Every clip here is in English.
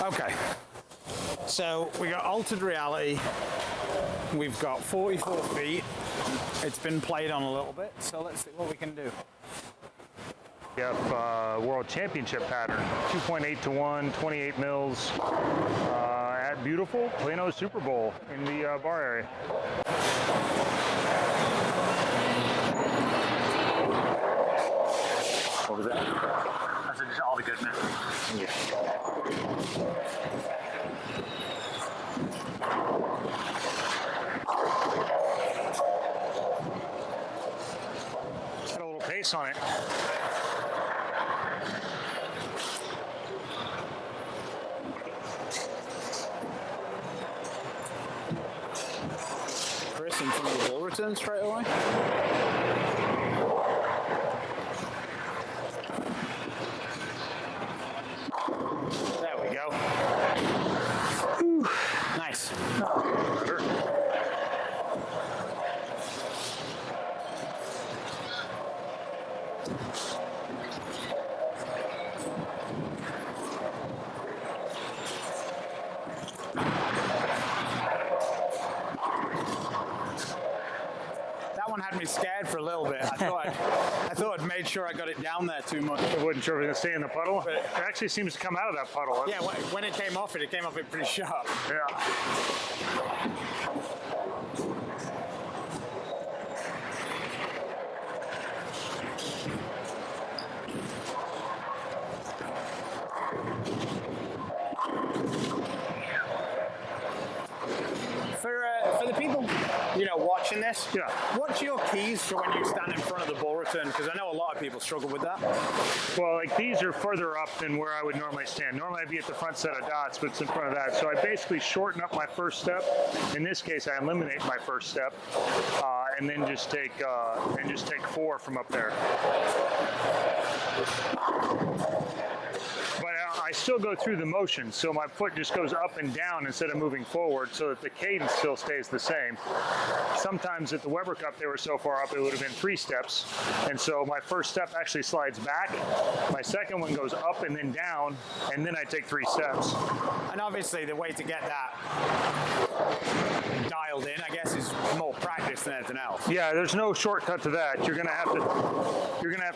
Okay. So we got altered reality. We've got 44 feet. It's been played on a little bit, so let's see what we can do. We have World Championship pattern, 2.8 to 1, 28 mils, at beautiful Plano Super Bowl in the bar area. What was that? I said just all the goodness. Yeah. Got a little pace on it. Chris, in front of the ball return straight away. There we go. Whew. Nice. Better. That one had me scared for a little bit. I thought I'd made sure I got it down there too much. I wasn't sure if it was going to stay in the puddle. But it actually seems to come out of that puddle. Yeah, when it came off it came off it pretty sharp. Yeah. For the people, watching this, Yeah. What's your keys to when you stand in front of the ball return? Because I know a lot of people struggle with that. Well, like these are further up than where I would normally stand. Normally I'd be at the front set of dots, but it's in front of that. So I basically shorten up my first step. In this case, I eliminate my first step, and then just take 4 from up there. But I still go through the motion, so my foot just goes up and down instead of moving forward, so that the cadence still stays the same. Sometimes at the Weber Cup, they were so far up, it would have been 3 steps, and so my first step actually slides back, my second one goes up and then down, and then I take 3 steps. And obviously, the way to get that dialed in, I guess, is more practice than anything else. Yeah, there's no shortcut to that. You're gonna have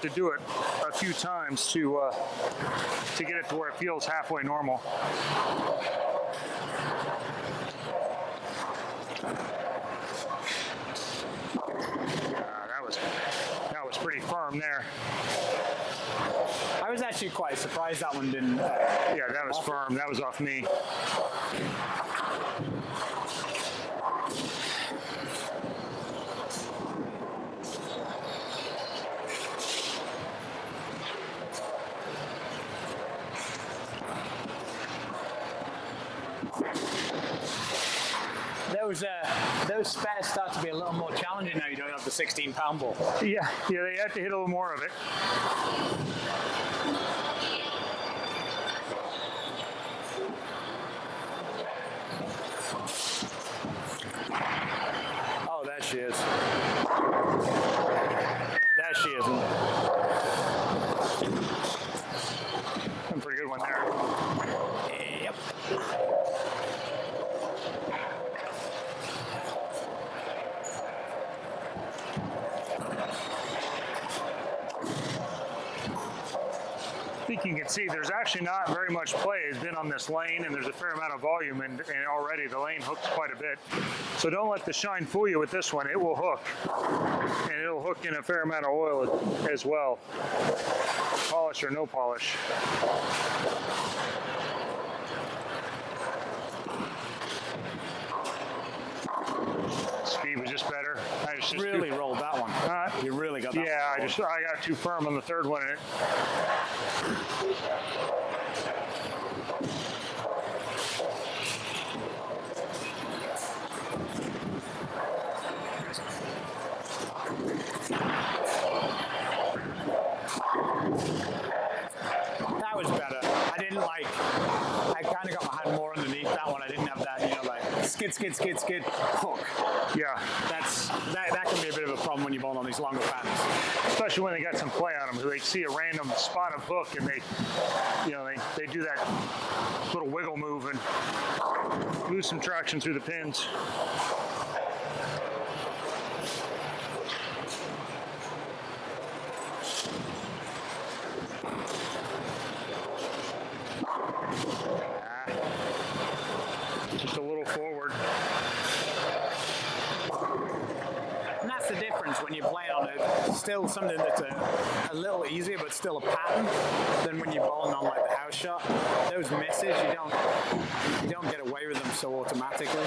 to do it a few times to get it to where it feels halfway normal. That was pretty firm there. I was actually quite surprised that one didn't. Yeah, that was firm. That was off me. Those spares start to be a little more challenging now you don't have the 16-pound ball. Yeah, they have to hit a little more of it. Oh, there she is. There she is. A pretty good one there. Yep. I think you can see there's actually not very much play has been on this lane, and there's a fair amount of volume, and already the lane hooks quite a bit. So don't let the shine fool you with this one. It will hook, and it'll hook in a fair amount of oil as well, polish or no polish. Speed was just better. I just really rolled that one. You really got that one. Yeah, I got too firm on the third one. That was better. I kind of got my hand more underneath that one. I didn't have that, skid, hook. Yeah. That can be a bit of a problem when you're bowling on these longer pads. fans. Especially when they got some play on them, so they see a random spot of hook and they, you know, they do that little wiggle move and lose some traction through the pins. Just a little forward. And that's the difference when you play on it. Still something that's a little easier, but still a pattern than when you're bowling on like the house shot. Those misses, you don't get away with them so automatically.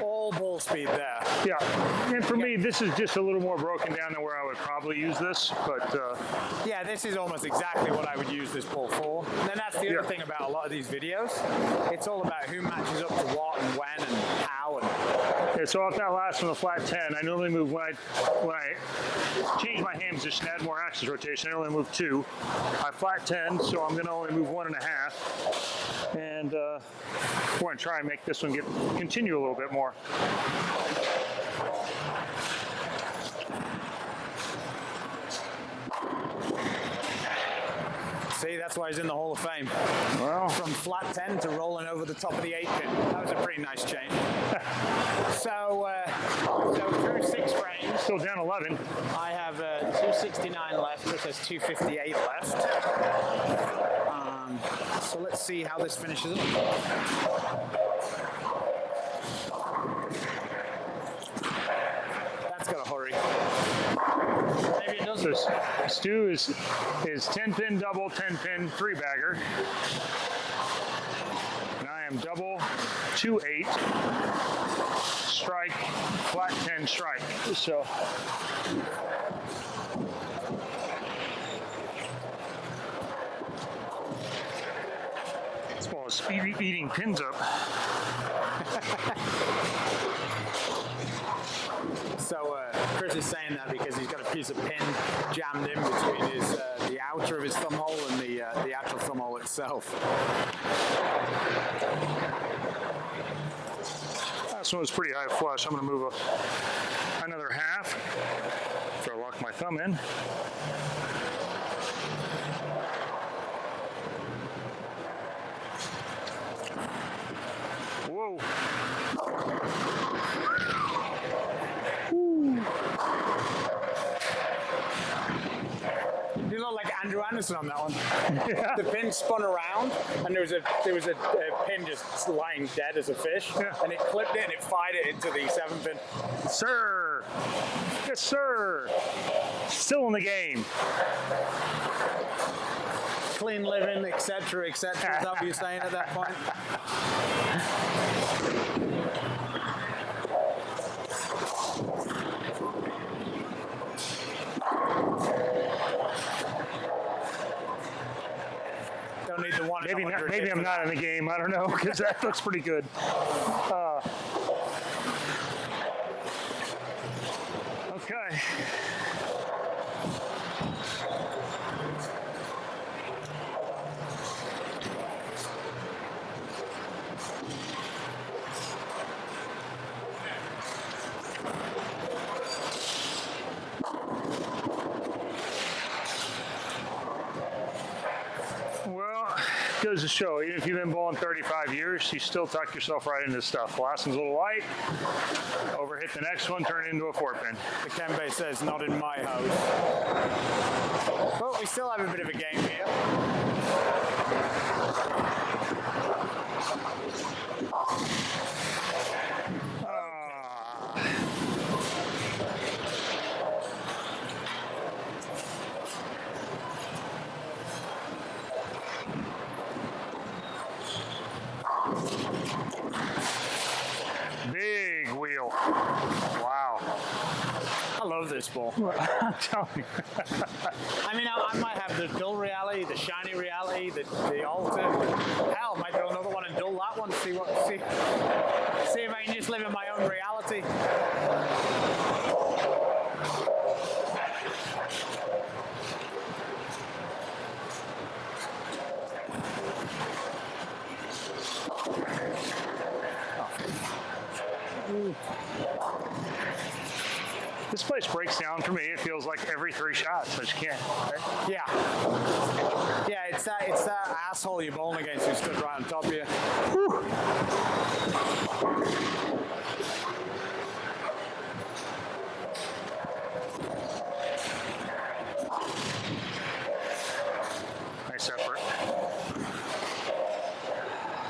All ball speed there. Yeah, and for me, this is just a little more broken down than where I would probably use this, but yeah, this is almost exactly what I would use this ball for. And then that's the other thing about a lot of these videos. It's all about who matches up to what and when and how. And yeah, so off that last one, the flat 10, I normally move when I change my hand position, add more axis rotation. I only move 2. I flat 10, so I'm going to only move 1.5. And we're going to try and make this one continue a little bit more. see, that's why he's in the Hall of Fame. Well, From flat 10 to rolling over the top of the 8-pin. That was a pretty nice change. so through 6 frames. still down 11. I have 269 left. Chris has 258 left. So let's see how this finishes up. That's got to hurry. Maybe it doesn't. So Stu is 10-pin double, 10-pin 3-bagger. And I am double 2-8 strike, flat 10 strike. So this ball is eating pins up. So Chris is saying that because he's got a piece of pin jammed in between his the outer of his thumb hole and the actual thumb hole itself. This one was pretty high flush. I'm going to move another half after I lock my thumb in. Whoa. You look like Andrew Anderson on that one. Yeah. The pin spun around, and there was a pin just lying dead as a fish, Yeah. and it clipped it and it fired it into the 7-pin. Sir. Yes, sir. Still in the game. Clean living, etc., etc. Is that what you're saying at that point? Don't need the one. Maybe I'm not in the game. I don't know, because that looks pretty good. Okay. Well, it goes to show, even if you've been bowling 35 years, you still tuck yourself right into stuff. The last one's a little light. Overhit the next one, turn it into a 4-pin. The Kembe says, not in my house. But we still have a bit of a game here. Big wheel. Wow. I love love this ball. I'm telling you. I mean, I might have the dull reality, the shiny reality, the alter. Hell, might throw another one and dull that one. See if I can just live in my own reality. This place breaks down for me. It feels like every 3 shots. I just can't. Right? Yeah, it's that asshole you're bowling against who stood right on top of you. Whew. Nice effort.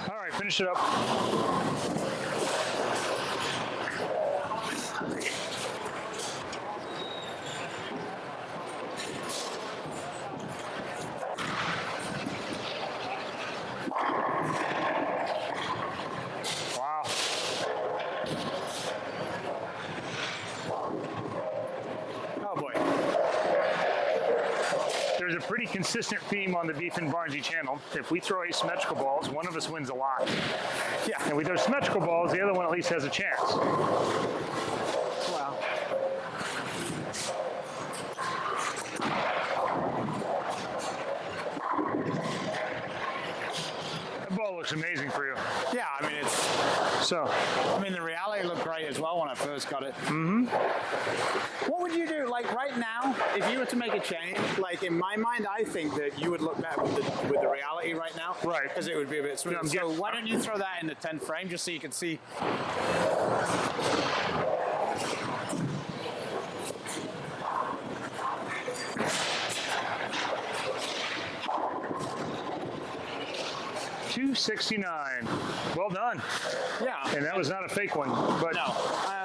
All right, finish it up. There's a pretty consistent theme on the Beef and Barnzy channel. If we throw asymmetrical balls, one of us wins a lot. Yeah. And we throw symmetrical balls, the other one at least has a chance. Wow. That ball looks amazing for you. Yeah, I mean, the reality looked great as well when I first got it. Mm-hmm. What would you do, like right now, if you were to make a change? Like in my mind, I think that you would look better with the reality right now. Right. Because it would be a bit smooth. Yeah, so why don't you throw that in the 10th frame just so you can see? .269. Well done. Yeah. And that was not a fake one. But No.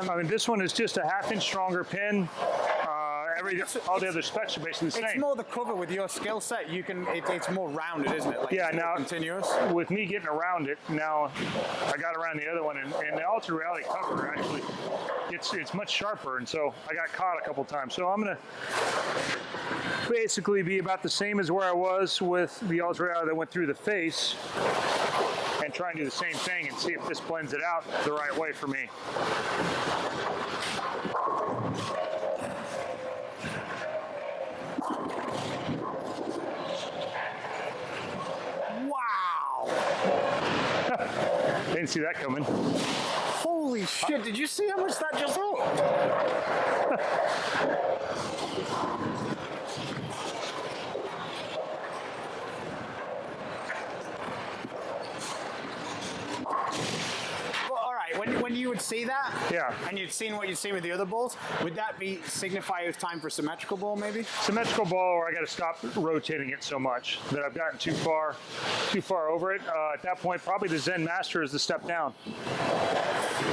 I mean, this one is just a 1/2 inch stronger pin. All the other specs are basically the same. It's more the cover with your skill set. You can. It's more rounded, isn't it? Like yeah. it's Now continuous. With me getting around it, now I got around the other one, and the Ultra Reality cover actually, it's much sharper, and so I got caught a couple times. So I'm gonna basically be about the same as where I was with the Ultra Reality that went through the face, and try and do the same thing and see if this blends it out the right way for me. Wow! Didn't see that coming. Holy shit! Did you see how much that just hooked? When you would see that, yeah, and you'd seen what you'd seen with the other balls, would that be signify it was time for symmetrical ball, maybe? Symmetrical ball, or I got to stop rotating it so much that I've gotten too far over it. At that point, probably the Zen Master is the step down.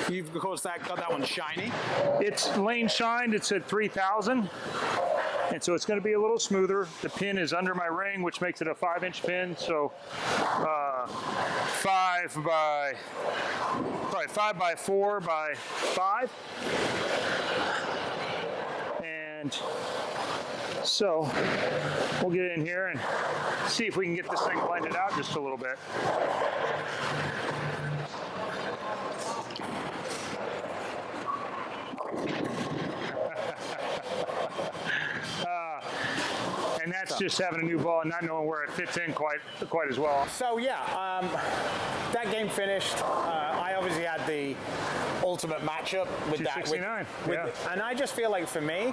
You've of course got that one shiny. It's lane shined. It's at 3,000. And so it's going to be a little smoother. The pin is under my ring, which makes it a 5-inch pin. So 5 by 4 by 5. And so we'll get in here and see if we can get this thing blended out just a little bit. And that's just having a new ball and not knowing where it fits in quite as well. So yeah, that game finished. I obviously had the ultimate matchup with that. And I just feel like for me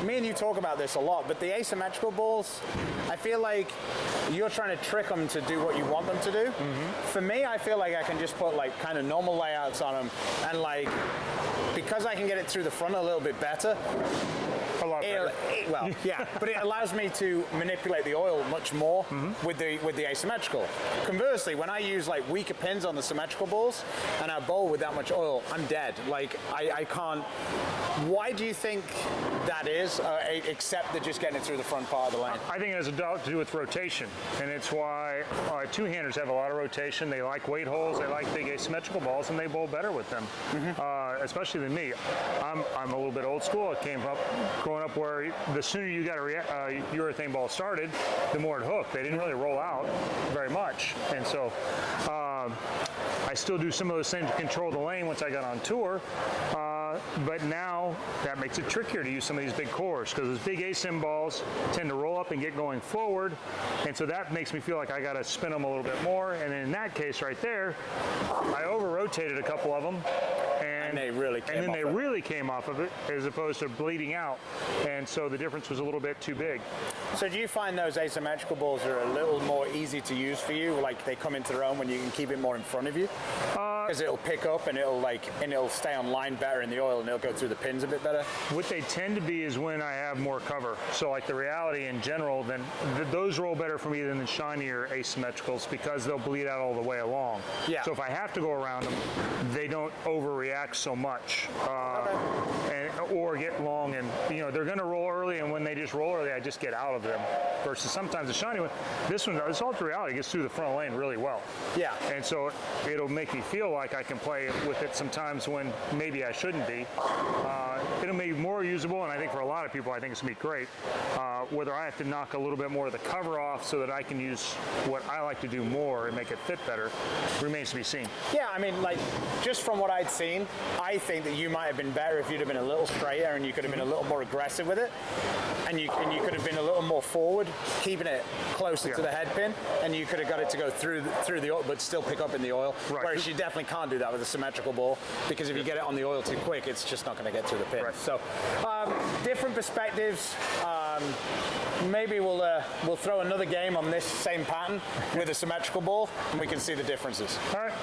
and you talk about this a lot, but the asymmetrical balls, I feel like you're trying to trick them to do what you want them to do. Mm-hmm. For me, I feel like I can just put like kind of normal layouts on them, and like because I can get it through the front a little bit better. lot better. Well, yeah, but it allows me to manipulate the oil much more with the asymmetrical. Conversely, when I use like weaker pins on the symmetrical balls and I bowl with that much oil, I'm dead. Like I can't. Why do you think that is, except that just getting it through the front part of the lane? I think it has a lot to do with rotation, and it's why two-handers have a lot of rotation. They like weight holes, they like big asymmetrical balls, and they bowl better with them, especially than me. I'm a little bit old school. I came up growing up where the sooner you got a urethane ball started, the more it hooked. They didn't really roll out very much, and so I still do some of those things to control the lane once I got on tour. But now that makes it trickier to use some of these big cores because those big asym balls tend to roll up and get going forward, and so that makes me feel like I got to spin them a little bit more. And in that case right there, I over-rotated a couple of them, and they really came and then off they it. really came off of it as opposed to bleeding out, and so the difference was a little bit too big. So do you find those asymmetrical balls are a little more easy to use for you? Like they come into their own when you can keep it more in front of you? Because it'll pick up and it'll stay on line better in the oil and it'll go through the pins a bit better? What they tend to be is when I have more cover. So like the reality in general, then those roll better for me than the shinier asymmetricals because they'll bleed out all the way along. Yeah. So if I have to go around them, they don't overreact so much. Or get long, and they're going to roll early, and when they just roll early, I just get out of them. Versus sometimes the shiny one, this Ultra Reality gets through the front lane really well. Yeah. And so it'll make me feel like I can play with it sometimes when maybe I shouldn't be. It'll be more usable, and I think for a lot of people, I think it's going to be great. Whether I have to knock a little bit more of the cover off so that I can use what I like to do more and make it fit better remains to be seen. Yeah, I mean, like, just from what I'd seen, I think that you might have been better if you'd have been a little straighter and you could have been a little more aggressive with it, and you could have been a little more forward, keeping it closer to the head pin, and you could have got it to go through the oil, but still pick up in the oil. Right. Whereas you definitely can't do that with a symmetrical ball because if you get it on the oil too quick, it's just not going to get through the pin. Right. So, different perspectives. Maybe we'll throw another game on this same pattern with a symmetrical ball, and we can see the differences. All right.